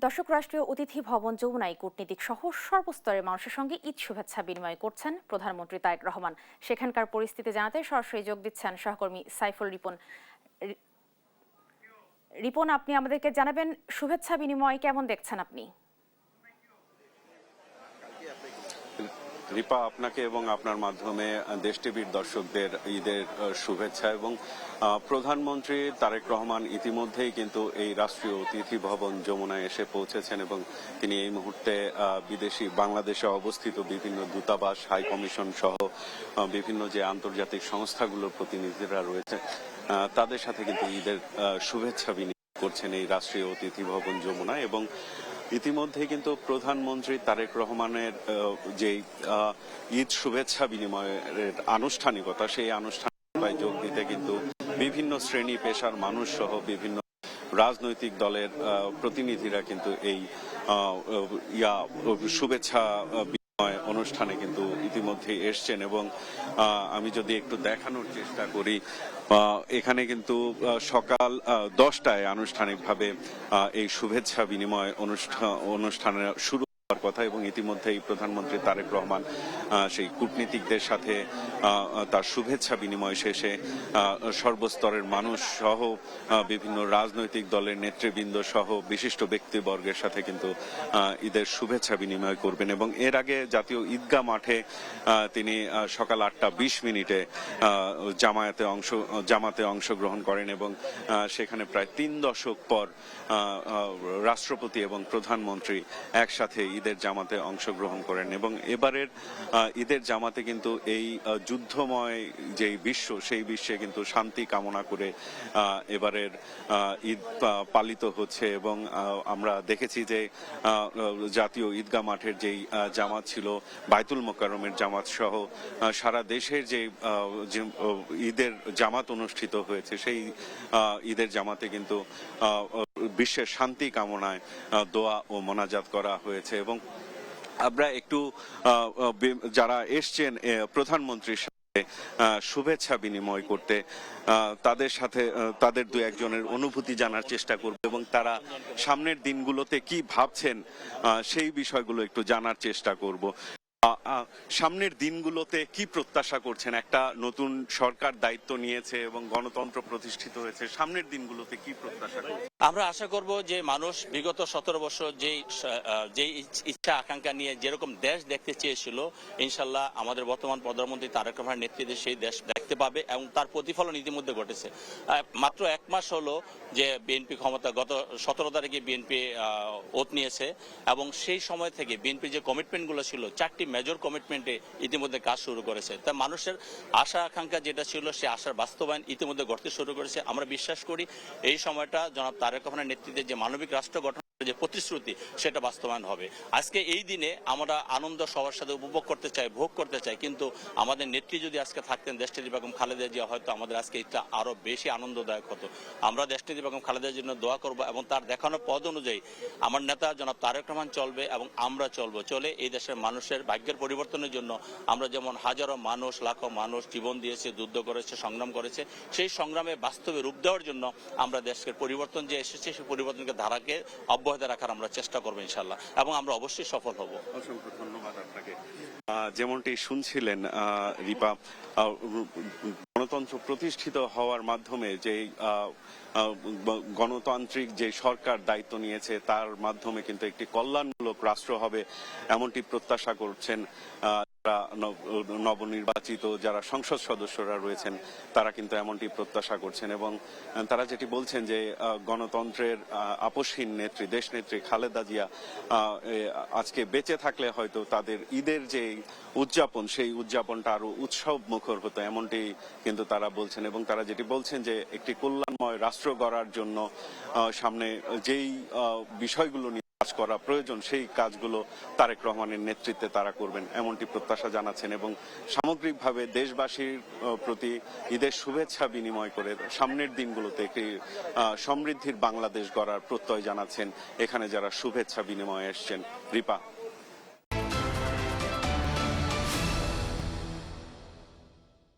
দর্শক, রাষ্ট্রীয় অতিথি ভবন যমুনায় কূটনীতিক সহ সর্বস্তরের মানুষের সঙ্গে ঈদ শুভেচ্ছা বিনিময় করছেন প্রধানমন্ত্রী তারেক রহমান। সেখানকার পরিস্থিতি জানাতে সরাসরি যোগ দিচ্ছেন সহকর্মী সাইফুল রিপন। রিপন, আপনি আমাদেরকে জানাবেন শুভেচ্ছা বিনিময় কেমন দেখছেন আপনি? রিপা, আপনাকে এবং আপনার মাধ্যমে দেশ টিভির দর্শকদের ঈদের শুভেচ্ছা। এবং প্রধানমন্ত্রী তারেক রহমান ইতিমধ্যেই কিন্তু এই রাষ্ট্রীয় অতিথি ভবন যমুনায় এসে পৌঁছেছেন এবং তিনি এই মুহূর্তে বিদেশি বাংলাদেশে অবস্থিত বিভিন্ন দূতাবাস, হাই কমিশন সহ বিভিন্ন যে আন্তর্জাতিক সংস্থাগুলোর প্রতিনিধিরা রয়েছে তাদের সাথে কিন্তু ঈদের শুভেচ্ছা বিনিময় করছেন এই রাষ্ট্রীয় অতিথি ভবন যমুনায়। এবং ইতিমধ্যে কিন্তু প্রধানমন্ত্রী তারেক রহমানের যে ঈদ শুভেচ্ছা বিনিময়ের আনুষ্ঠানিকতা, সেই আনুষ্ঠানিকতায় যোগ দিতে কিন্তু বিভিন্ন শ্রেণী পেশার মানুষ সহ বিভিন্ন রাজনৈতিক দলের প্রতিনিধিরা কিন্তু এই শুভেচ্ছা বিনিময় অনুষ্ঠানে কিন্তু ইতিমধ্যে এসছেন। এবং আমি যদি একটু দেখানোর চেষ্টা করি, এখানে কিন্তু সকাল 10টায় আনুষ্ঠানিকভাবে এই শুভেচ্ছা বিনিময় অনুষ্ঠানের শুরু হওয়ার কথা এবং ইতিমধ্যেই প্রধানমন্ত্রী তারেক রহমান সেই কূটনীতিকদের সাথে তার শুভেচ্ছা বিনিময় শেষে সর্বস্তরের মানুষ সহ বিভিন্ন রাজনৈতিক দলের নেতৃবৃন্দ সহ বিশিষ্ট ব্যক্তিবর্গের সাথে কিন্তু ঈদের শুভেচ্ছা বিনিময় করবেন। এবং এর আগে জাতীয় ঈদগাহ মাঠে তিনি সকাল 8টা 20 মিনিটে জামাতে অংশগ্রহণ করেন এবং সেখানে প্রায় 3 দশক পর রাষ্ট্রপতি এবং প্রধানমন্ত্রী একসাথে ঈদের জামাতে অংশগ্রহণ করেন। এবং এবারের ঈদের জামাতে কিন্তু এই যুদ্ধময় যেই বিশ্ব, সেই বিশ্বে কিন্তু শান্তি কামনা করে এবারের ঈদ পালিত হচ্ছে। এবং আমরা দেখেছি যে জাতীয় ঈদগাহ মাঠের যেই জামাত ছিল, বায়তুল মোকাররমের জামাত সহ সারা দেশের যে ঈদের জামাত অনুষ্ঠিত হয়েছে, সেই ঈদের জামাতে কিন্তু বিশ্বের শান্তি কামনায় দোয়া ও মোনাজাত করা হয়েছে। এবং আমরা একটু যারা এসছেন প্রধানমন্ত্রীর সাথে শুভেচ্ছা বিনিময় করতে, তাদের সাথে তাদের দু একজনের অনুভূতি জানার চেষ্টা করব এবং তারা সামনের দিনগুলোতে কি ভাবছেন সেই বিষয়গুলো একটু জানার চেষ্টা করব। সামনের দিনগুলোতে কি প্রত্যাশা করছেন? একটা নতুন সরকার দায়িত্ব নিয়েছে এবং গণতন্ত্র প্রতিষ্ঠিত হয়েছে, সামনের দিনগুলোতে কি প্রত্যাশা করছেন? আমরা আশা করব যে মানুষ বিগত 17 বছর যেই ইচ্ছা আকাঙ্ক্ষা নিয়ে যেরকম দেশ দেখতে চেয়েছিল, ইনশাল্লাহ আমাদের বর্তমান প্রধানমন্ত্রী তারেক রহমানের নেতৃত্বে সেই দেশ দেখতে পাবে এবং তার প্রতিফলন ইতিমধ্যে ঘটেছে। মাত্র 1 মাস হলো যে বিএনপি ক্ষমতা, গত 17 তারিখে বিএনপি ওত নিয়েছে এবং সেই সময় থেকে বিএনপি যে কমিটমেন্টগুলো ছিল, 4টি মেজর কমিটমেন্টে ইতিমধ্যে কাজ শুরু করেছে। তা মানুষের আশা আকাঙ্ক্ষা যেটা ছিল, সে আশার বাস্তবায়ন ইতিমধ্যে ঘটতে শুরু করেছে। আমরা বিশ্বাস করি এই সময়টা জনাব তারেক রহমানের নেতৃত্বে যে মানবিক রাষ্ট্র গঠন যে প্রতিশ্রুতি, সেটা বাস্তবায়ন হবে। আজকে এই দিনে আমরা আনন্দ সবার সাথে উপভোগ করতে চাই, ভোগ করতে চাই, কিন্তু আমাদের নেত্রী যদি আজকে থাকতেন দেশনেত্রী বেগম খালেদা জিয়া, হয়তো আমাদের আজকে এটা আরো বেশি আনন্দদায়ক হতো। আমরা দেশনেত্রী বেগম খালেদার জন্য দোয়া করব এবং তার দেখানো পথ অনুযায়ী আমার নেতা জনাব তারেক রহমান চলবে এবং আমরা চলে এই দেশের মানুষের ভাগ্যের পরিবর্তনের জন্য। আমরা যেমন হাজারো মানুষ, লাখো মানুষ জীবন দিয়েছে, যুদ্ধ করেছে, সংগ্রাম করেছে, সেই সংগ্রামে বাস্তবে রূপ দেওয়ার জন্য আমরা দেশের পরিবর্তন যে এসেছে, সেই পরিবর্তনকে ধারাকে অব্যাহত রাখার আমরা চেষ্টা করবো ইনশাল্লাহ, এবং আমরা অবশ্যই সফল হব। অসংখ্য ধন্যবাদ আপনাকে। যেমনটি শুনছিলেন রিপা, গণতন্ত্র প্রতিষ্ঠিত হওয়ার মাধ্যমে যে গণতান্ত্রিক যে সরকার দায়িত্ব নিয়েছে, তার মাধ্যমে কিন্তু একটি কল্যাণমূলক রাষ্ট্র হবে এমনটি প্রত্যাশা করছেন নবনির্বাচিত যারা সংসদ সদস্যরা রয়েছেন, তারা কিন্তু এমনটি প্রত্যাশা করছেন। এবং তারা যেটি বলছেন যে গণতন্ত্রের আপসহীন নেত্রী, দেশনেত্রী খালেদা জিয়া আজকে বেঁচে থাকলে হয়তো তাদের ঈদের যে উদযাপন, সেই উদযাপনটা আরো উৎসব মুখর হতো, এমনটি কিন্তু তারা বলছেন। এবং তারা যেটি বলছেন যে একটি কল্যাণময় রাষ্ট্র গড়ার জন্য সামনে যেই বিষয়গুলো নিয়ে কাজ করা প্রয়োজন, সেই কাজগুলো তারেক রহমানের নেতৃত্বে তারা করবেন এমনটি প্রত্যাশা জানাচ্ছেন। এবং সামগ্রিকভাবে দেশবাসীর প্রতি ঈদের শুভেচ্ছা বিনিময় করে সামনের দিনগুলোতে একটি সমৃদ্ধির বাংলাদেশ গড়ার প্রত্যয় জানাচ্ছেন এখানে যারা শুভেচ্ছা বিনিময়ে এসছেন। রিপা।